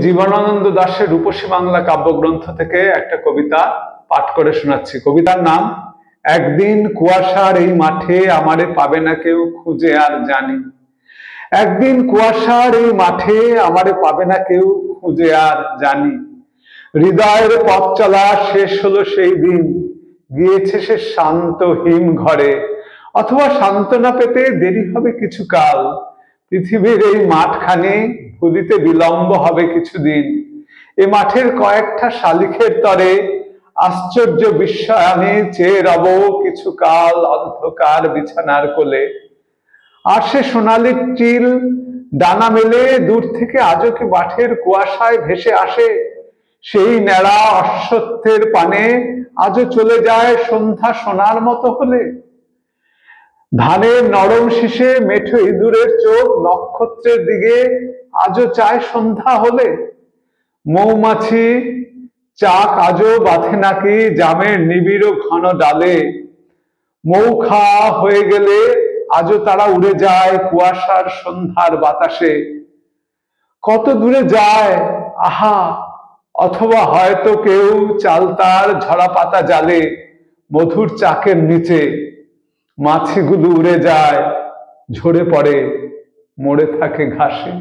জীবনানন্দ দাশের রূপসী বাংলা কাব্যগ্রন্থ থেকে একটা কবিতা পাঠ করে শোনাচ্ছি। কবিতার নাম একদিন কুয়াশার এই মাঠে আমারে পাবে না কেউ খুঁজে আর জানি। একদিন কুয়াশার এই মাঠে আমারে পাবে না কেউ খুঁজে আর জানি। হৃদয়ের পথ চলা শেষ হলো সেই দিন, গিয়েছে সে শান্ত হিম ঘরে, অথবা সান্ত্বনা পেতে দেরি হবে কিছু কাল। পৃথিবীর এই মাঠখানে ভুলিতে বিলম্ব হবে কিছুদিন। এ মাঠের কয়েকটা শালিখের তরে আশ্চর্য বিস্ময়ানে চেয়ে রব কিছু কাল অন্ধকার বিছানার কোলে। আর সে সোনালি চিল ডানা মেলে দূর থেকে আজও কি মাঠের কুয়াশায় ভেসে আসে। সেই ন্যাড়া অশ্বত্থের পানে আজও চলে যায় সন্ধ্যা সোনার মতো হলে। ধানের নরম শীষে মেঠো ইঁদুরের চোখ নক্ষত্রের দিকে আজও চায় সন্ধ্যা হলে। মৌমাছি চাক আজও বাঁধে নাকি জামের নিবিড় ঘন ডালে। মৌ খাওয়া হয়ে গেলে আজও তারা উড়ে যায় কুয়াশার সন্ধ্যার বাতাসে। কত দূরে যায় আহা, অথবা হয়তো কেউ চালতার ঝরা পাতা জালে মধুর চাকের নিচে। মাছিগুলো উড়ে যায়, ঝরে পড়ে, মরে থাকে ঘাসে।